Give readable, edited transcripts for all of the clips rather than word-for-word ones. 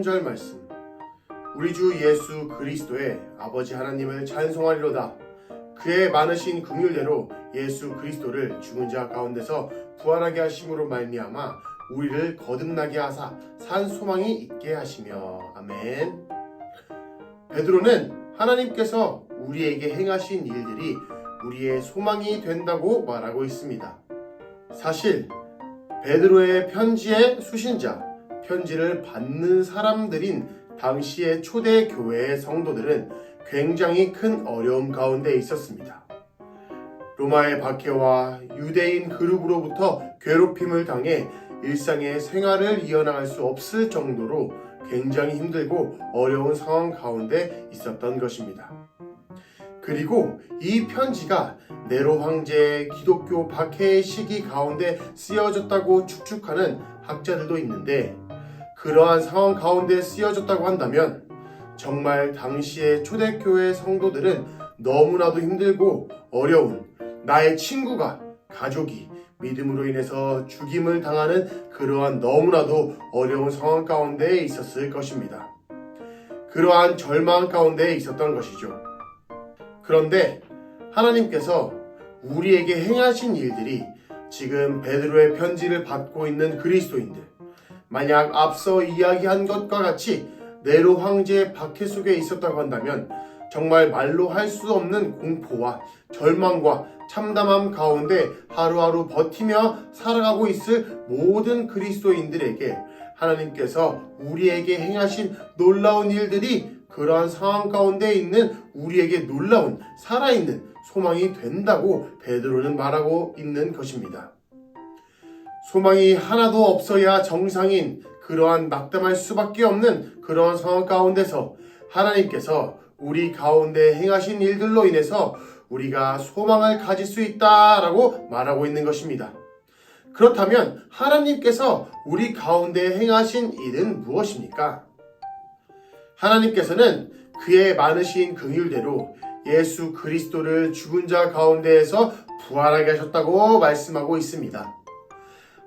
3절 말씀. 우리 주 예수 그리스도의 아버지 하나님을 찬송하리로다. 그의 많으신 긍휼대로 예수 그리스도를 죽은 자 가운데서 부활하게 하심으로 말미암아 우리를 거듭나게 하사 산 소망이 있게 하시며. 아멘. 베드로는 하나님께서 우리에게 행하신 일들이 우리의 소망이 된다고 말하고 있습니다. 사실 베드로의 편지의 수신자, 편지를 받는 사람들인 당시의 초대 교회의 성도들은 굉장히 큰 어려움 가운데 있었습니다. 로마의 박해와 유대인 그룹으로부터 괴롭힘을 당해 일상의 생활을 이어나갈 수 없을 정도로 굉장히 힘들고 어려운 상황 가운데 있었던 것입니다. 그리고 이 편지가 네로 황제의 기독교 박해의 시기 가운데 쓰여졌다고 축축하는 학자들도 있는데, 그러한 상황 가운데 쓰여졌다고 한다면 정말 당시의 초대교회 성도들은 너무나도 힘들고 어려운, 나의 친구가, 가족이 믿음으로 인해서 죽임을 당하는 그러한 너무나도 어려운 상황 가운데 있었을 것입니다. 그러한 절망 가운데 있었던 것이죠. 그런데 하나님께서 우리에게 행하신 일들이 지금 베드로의 편지를 받고 있는 그리스도인들, 만약 앞서 이야기한 것과 같이 네로 황제의 박해 속에 있었다고 한다면 정말 말로 할 수 없는 공포와 절망과 참담함 가운데 하루하루 버티며 살아가고 있을 모든 그리스도인들에게 하나님께서 우리에게 행하신 놀라운 일들이 그러한 상황 가운데 있는 우리에게 놀라운 살아있는 소망이 된다고 베드로는 말하고 있는 것입니다. 소망이 하나도 없어야 정상인 그러한 낙담할 수밖에 없는 그러한 상황 가운데서 하나님께서 우리 가운데 행하신 일들로 인해서 우리가 소망을 가질 수 있다라고 말하고 있는 것입니다. 그렇다면 하나님께서 우리 가운데 행하신 일은 무엇입니까? 하나님께서는 그의 많으신 긍휼대로 예수 그리스도를 죽은 자 가운데에서 부활하게 하셨다고 말씀하고 있습니다.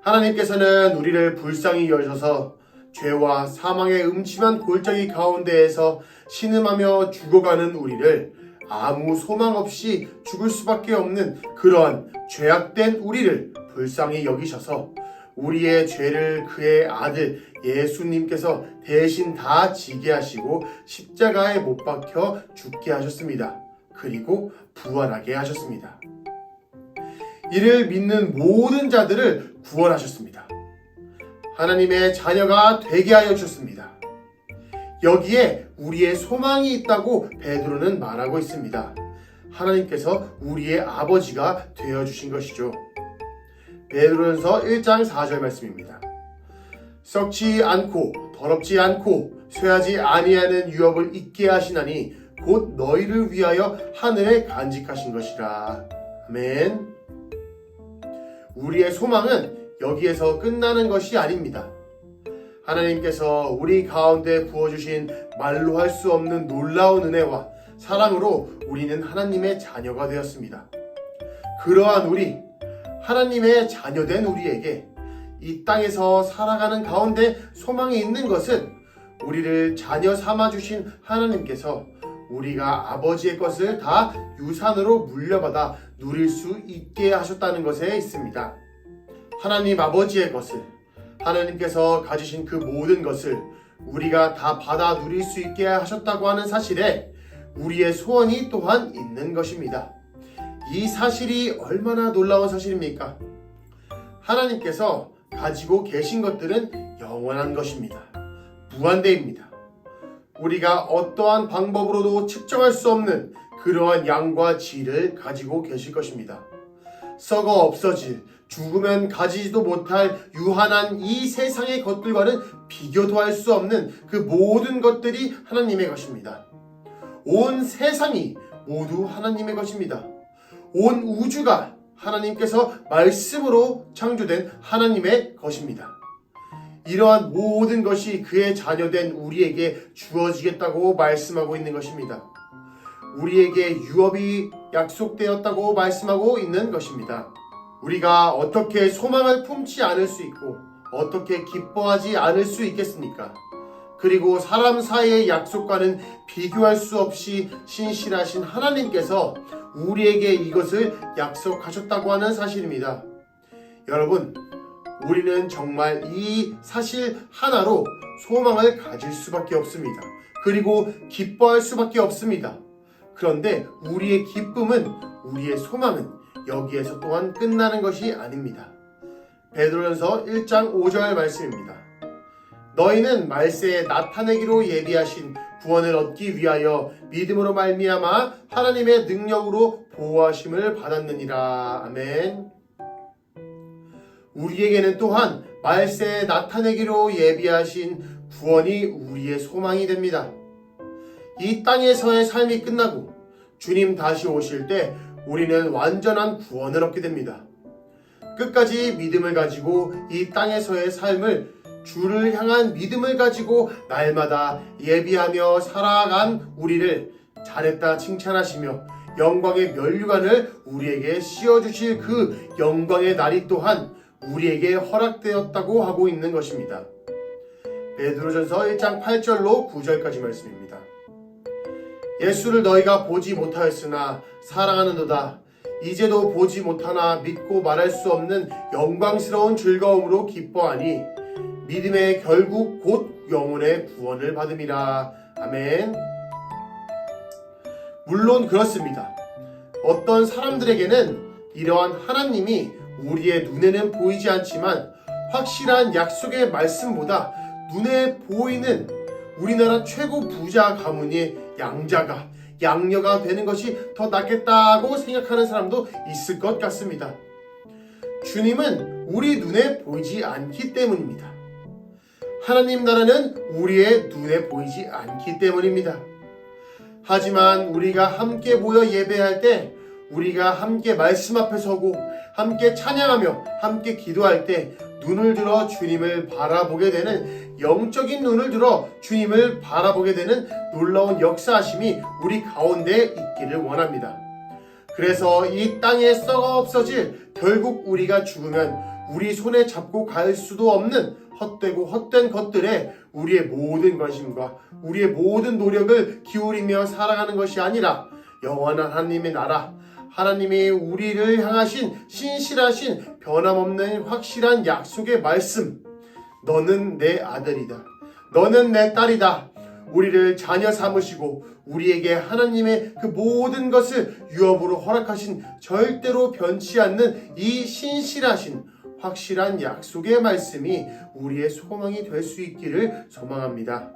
하나님께서는 우리를 불쌍히 여셔서 죄와 사망의 음침한 골짜기 가운데에서 신음하며 죽어가는 우리를, 아무 소망 없이 죽을 수밖에 없는 그러한 죄악된 우리를 불쌍히 여기셔서 우리의 죄를 그의 아들 예수님께서 대신 다 지게 하시고 십자가에 못 박혀 죽게 하셨습니다. 그리고 부활하게 하셨습니다. 이를 믿는 모든 자들을 구원하셨습니다. 하나님의 자녀가 되게 하여 주셨습니다. 여기에 우리의 소망이 있다고 베드로는 말하고 있습니다. 하나님께서 우리의 아버지가 되어주신 것이죠. 베드로전서 1장 4절 말씀입니다. 썩지 않고 더럽지 않고 쇠하지 아니하는 유업을 잊게 하시나니 곧 너희를 위하여 하늘에 간직하신 것이라. 아멘. 우리의 소망은 여기에서 끝나는 것이 아닙니다. 하나님께서 우리 가운데 부어주신 말로 할 수 없는 놀라운 은혜와 사랑으로 우리는 하나님의 자녀가 되었습니다. 그러한 우리, 하나님의 자녀된 우리에게 이 땅에서 살아가는 가운데 소망이 있는 것은 우리를 자녀 삼아주신 하나님께서 우리가 아버지의 것을 다 유산으로 물려받아 누릴 수 있게 하셨다는 것에 있습니다. 하나님 아버지의 것을, 하나님께서 가지신 그 모든 것을 우리가 다 받아 누릴 수 있게 하셨다고 하는 사실에 우리의 소원이 또한 있는 것입니다. 이 사실이 얼마나 놀라운 사실입니까? 하나님께서 가지고 계신 것들은 영원한 것입니다. 무한대입니다. 우리가 어떠한 방법으로도 측정할 수 없는 그러한 양과 질을 가지고 계실 것입니다. 썩어 없어질, 죽으면 가지지도 못할 유한한 이 세상의 것들과는 비교도 할 수 없는 그 모든 것들이 하나님의 것입니다. 온 세상이 모두 하나님의 것입니다. 온 우주가 하나님께서 말씀으로 창조된 하나님의 것입니다. 이러한 모든 것이 그의 자녀된 우리에게 주어지겠다고 말씀하고 있는 것입니다. 우리에게 유업이 약속되었다고 말씀하고 있는 것입니다. 우리가 어떻게 소망을 품지 않을 수 있고 어떻게 기뻐하지 않을 수 있겠습니까? 그리고 사람 사이의 약속과는 비교할 수 없이 신실하신 하나님께서 우리에게 이것을 약속하셨다고 하는 사실입니다. 여러분, 우리는 정말 이 사실 하나로 소망을 가질 수밖에 없습니다. 그리고 기뻐할 수밖에 없습니다. 그런데 우리의 기쁨은, 우리의 소망은 여기에서 또한 끝나는 것이 아닙니다. 베드로전서 1장 5절 말씀입니다. 너희는 말세에 나타내기로 예비하신 구원을 얻기 위하여 믿음으로 말미암아 하나님의 능력으로 보호하심을 받았느니라. 아멘. 우리에게는 또한 말세에 나타내기로 예비하신 구원이 우리의 소망이 됩니다. 이 땅에서의 삶이 끝나고 주님 다시 오실 때 우리는 완전한 구원을 얻게 됩니다. 끝까지 믿음을 가지고 이 땅에서의 삶을, 주를 향한 믿음을 가지고 날마다 예비하며 살아간 우리를 잘했다 칭찬하시며 영광의 면류관을 우리에게 씌워주실 그 영광의 날이 또한 우리에게 허락되었다고 하고 있는 것입니다. 베드로전서 1장 8절로 9절까지 말씀입니다. 예수를 너희가 보지 못하였으나 사랑하는도다. 이제도 보지 못하나 믿고 말할 수 없는 영광스러운 즐거움으로 기뻐하니 믿음의 결국 곧 영혼의 구원을 받음이라. 아멘. 물론 그렇습니다. 어떤 사람들에게는 이러한 하나님이 우리의 눈에는 보이지 않지만 확실한 약속의 말씀보다 눈에 보이는 우리나라 최고 부자 가문의 양녀가 되는 것이 더 낫겠다고 생각하는 사람도 있을 것 같습니다. 주님은 우리 눈에 보이지 않기 때문입니다. 하나님 나라는 우리의 눈에 보이지 않기 때문입니다. 하지만 우리가 함께 모여 예배할 때, 우리가 함께 말씀 앞에 서고 함께 찬양하며 함께 기도할 때 눈을 들어 주님을 바라보게 되는, 영적인 눈을 들어 주님을 바라보게 되는 놀라운 역사하심이 우리 가운데 있기를 원합니다. 그래서 이 땅에 썩어 없어질, 결국 우리가 죽으면 우리 손에 잡고 갈 수도 없는 헛되고 헛된 것들에 우리의 모든 관심과 우리의 모든 노력을 기울이며 살아가는 것이 아니라 영원한 하나님의 나라, 하나님이 우리를 향하신 신실하신 변함없는 확실한 약속의 말씀, 너는 내 아들이다, 너는 내 딸이다, 우리를 자녀 삼으시고 우리에게 하나님의 그 모든 것을 유업으로 허락하신, 절대로 변치 않는 이 신실하신 확실한 약속의 말씀이 우리의 소망이 될 수 있기를 소망합니다.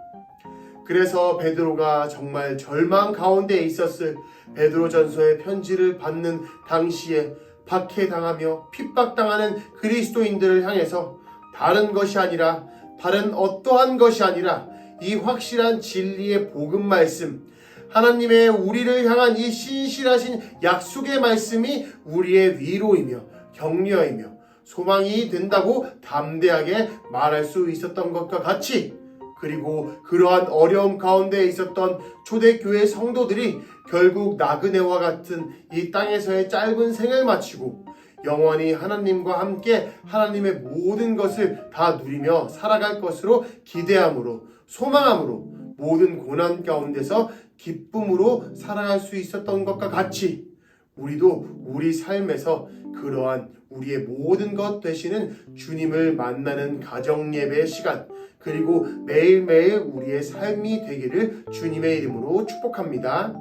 그래서 베드로가 정말 절망 가운데 있었을 베드로전서의 편지를 받는 당시에 박해당하며 핍박당하는 그리스도인들을 향해서 다른 어떠한 것이 아니라 이 확실한 진리의 복음 말씀, 하나님의 우리를 향한 이 신실하신 약속의 말씀이 우리의 위로이며 격려이며 소망이 된다고 담대하게 말할 수 있었던 것과 같이, 그리고 그러한 어려움 가운데 있었던 초대교회 성도들이 결국 나그네와 같은 이 땅에서의 짧은 생을 마치고 영원히 하나님과 함께 하나님의 모든 것을 다 누리며 살아갈 것으로 기대함으로, 소망함으로 모든 고난 가운데서 기쁨으로 살아갈 수 있었던 것과 같이, 우리도 우리 삶에서 그러한 우리의 모든 것 되시는 주님을 만나는 가정 예배의 시간, 그리고 매일매일 우리의 삶이 되기를 주님의 이름으로 축복합니다.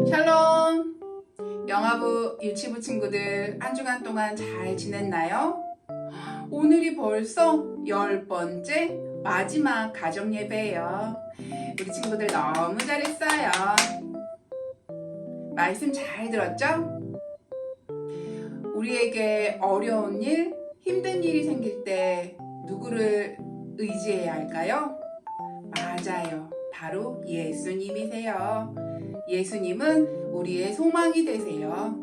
샬롬! 영화부 유치부 친구들 한 주간 동안 잘 지냈나요? 오늘이 벌써 10번째 마지막 가정 예배예요. 우리 친구들 너무 잘했어요. 말씀 잘 들었죠? 우리에게 어려운 일, 힘든 일이 생길 때 누구를 의지해야 할까요? 맞아요. 바로 예수님이세요. 예수님은 우리의 소망이 되세요.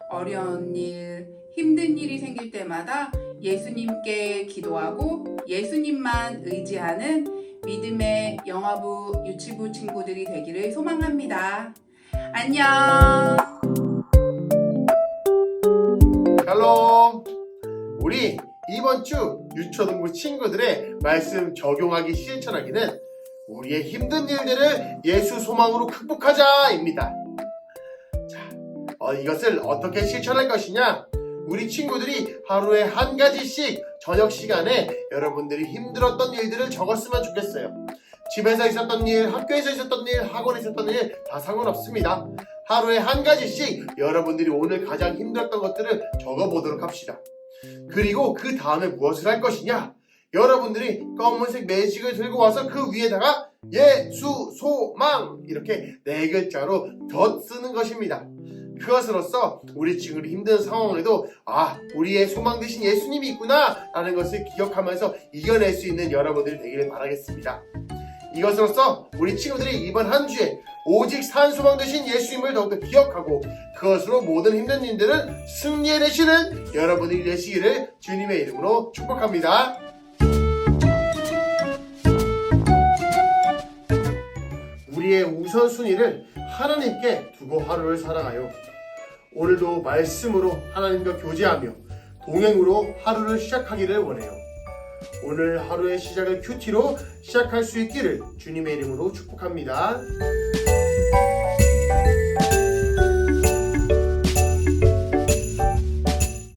어려운 일, 힘든 일이 생길 때마다 예수님께 기도하고 예수님만 의지하는 믿음의 영화부 유치부 친구들이 되기를 소망합니다. 안녕. 샬롬. 우리 이번 주 유초등부 친구들의 말씀 적용하기 실천하기는 우리의 힘든 일들을 예수 소망으로 극복하자입니다. 자, 이것을 어떻게 실천할 것이냐? 우리 친구들이 하루에 한 가지씩 저녁 시간에 여러분들이 힘들었던 일들을 적었으면 좋겠어요. 집에서 있었던 일, 학교에서 있었던 일, 학원에서 있었던 일 다 상관없습니다. 하루에 한 가지씩 여러분들이 오늘 가장 힘들었던 것들을 적어보도록 합시다. 그리고 그 다음에 무엇을 할 것이냐? 여러분들이 검은색 매직을 들고 와서 그 위에다가 예수 소망 이렇게 4글자로 덧 쓰는 것입니다. 그것으로써 우리 지금 힘든 상황에도 우리의 소망 되신 예수님이 있구나 라는 것을 기억하면서 이겨낼 수 있는 여러분들이 되기를 바라겠습니다. 이것으로써 우리 친구들이 이번 한 주에 오직 산 소망 되신 예수님을 더욱더 기억하고 그것으로 모든 힘든 일들은 승리해내시는 여러분들이 되시기를 주님의 이름으로 축복합니다. 우리의 우선순위를 하나님께 두고 하루를 살아가요. 오늘도 말씀으로 하나님과 교제하며 동행으로 하루를 시작하기를 원해요. 오늘 하루의 시작을 큐티로 시작할 수 있기를 주님의 이름으로 축복합니다.